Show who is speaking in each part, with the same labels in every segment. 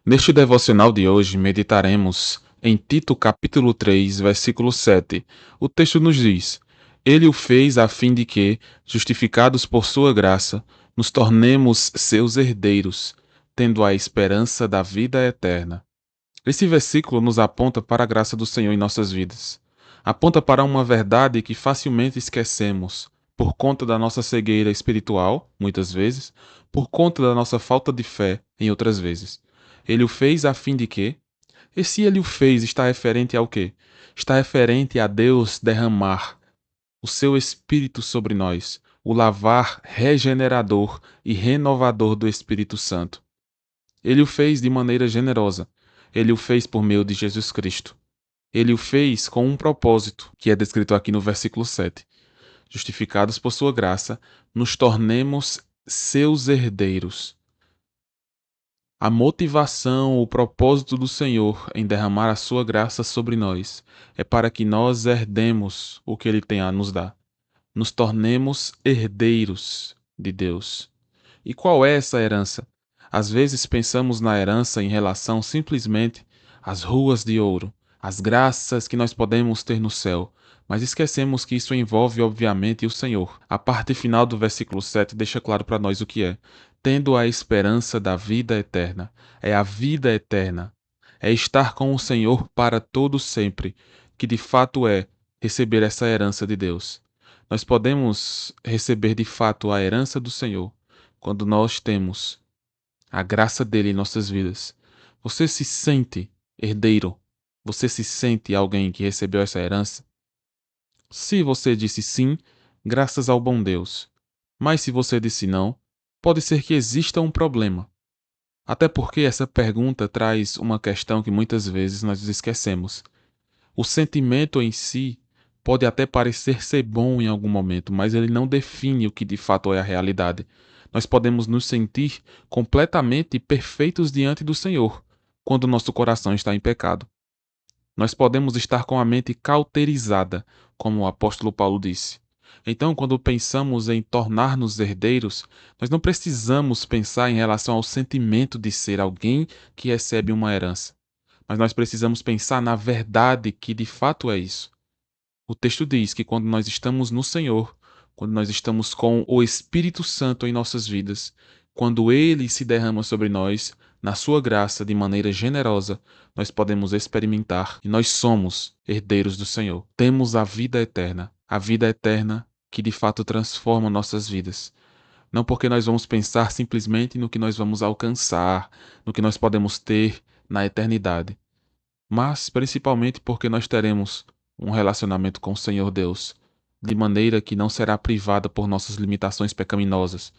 Speaker 1: Neste devocional de hoje, meditaremos em Tito capítulo 3, versículo 7. O texto nos diz: Ele o fez a fim de que, justificados por sua graça, nos tornemos seus herdeiros, tendo a esperança da vida eterna. Esse versículo nos aponta para a graça do Senhor em nossas vidas. Aponta para uma verdade que facilmente esquecemos, por conta da nossa cegueira espiritual, muitas vezes, por conta da nossa falta de fé, em outras vezes. Ele o fez a fim de que? E se ele o fez, está referente ao quê? Está referente a Deus derramar o seu Espírito sobre nós, o lavar regenerador e renovador do Espírito Santo. Ele o fez de maneira generosa. Ele o fez por meio de Jesus Cristo. Ele o fez com um propósito, que é descrito aqui no versículo 7. Justificados por sua graça, nos tornemos seus herdeiros. A motivação, o propósito do Senhor em derramar a sua graça sobre nós é para que nós herdemos o que ele tem a nos dar. Nos tornemos herdeiros de Deus. E qual é essa herança? Às vezes pensamos na herança em relação simplesmente às ruas de ouro, às graças que nós podemos ter no céu, mas esquecemos que isso envolve, obviamente, o Senhor. A parte final do versículo 7 deixa claro para nós o que é. Tendo a esperança da vida eterna. É a vida eterna. É estar com o Senhor para todo sempre, que de fato é receber essa herança de Deus. Nós podemos receber de fato a herança do Senhor quando nós temos a graça dele em nossas vidas. Você se sente herdeiro? Você se sente alguém que recebeu essa herança? Se você disse sim, graças ao bom Deus. Mas se você disse não, pode ser que exista um problema. Até porque essa pergunta traz uma questão que muitas vezes nós esquecemos. O sentimento em si pode até parecer ser bom em algum momento, mas ele não define o que de fato é a realidade. Nós podemos nos sentir completamente perfeitos diante do Senhor, quando nosso coração está em pecado. Nós podemos estar com a mente cauterizada, como o apóstolo Paulo disse. Então, quando pensamos em tornar-nos herdeiros, nós não precisamos pensar em relação ao sentimento de ser alguém que recebe uma herança. Mas nós precisamos pensar na verdade que de fato é isso. O texto diz que quando nós estamos no Senhor, quando nós estamos com o Espírito Santo em nossas vidas, quando ele se derrama sobre nós, na sua graça, de maneira generosa, nós podemos experimentar e nós somos herdeiros do Senhor. Temos a vida eterna que de fato transforma nossas vidas. Não porque nós vamos pensar simplesmente no que nós vamos alcançar, no que nós podemos ter na eternidade, mas principalmente porque nós teremos um relacionamento com o Senhor Deus, de maneira que não será privada por nossas limitações pecaminosas,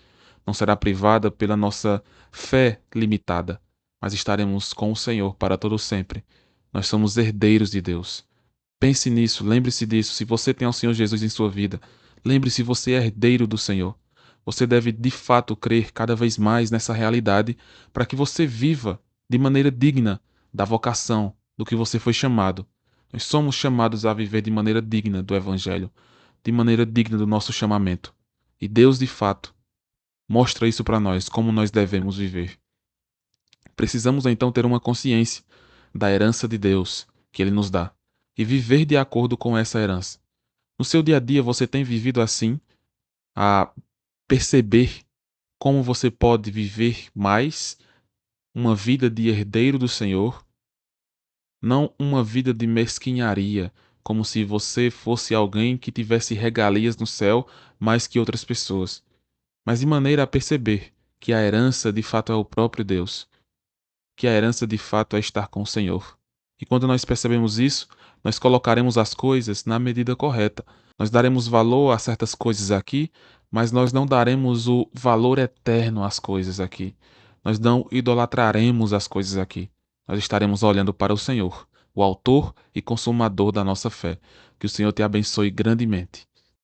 Speaker 1: não será privada pela nossa fé limitada, mas estaremos com o Senhor para todo sempre. Nós somos herdeiros de Deus. Pense nisso, lembre-se disso. Se você tem o Senhor Jesus em sua vida, lembre-se, você é herdeiro do Senhor. Você deve de fato crer cada vez mais nessa realidade para que você viva de maneira digna da vocação, do que você foi chamado. Nós somos chamados a viver de maneira digna do Evangelho, de maneira digna do nosso chamamento. E Deus, de fato, mostra isso para nós, como nós devemos viver. Precisamos então ter uma consciência da herança de Deus que Ele nos dá e viver de acordo com essa herança. No seu dia a dia você tem vivido assim, a perceber como você pode viver mais uma vida de herdeiro do Senhor, não uma vida de mesquinharia, como se você fosse alguém que tivesse regalias no céu mais que outras pessoas, mas de maneira a perceber que a herança de fato é o próprio Deus, que a herança de fato é estar com o Senhor. E quando nós percebemos isso, nós colocaremos as coisas na medida correta. Nós daremos valor a certas coisas aqui, mas nós não daremos o valor eterno às coisas aqui. Nós não idolatraremos as coisas aqui. Nós estaremos olhando para o Senhor, o autor e consumador da nossa fé. Que o Senhor te abençoe grandemente.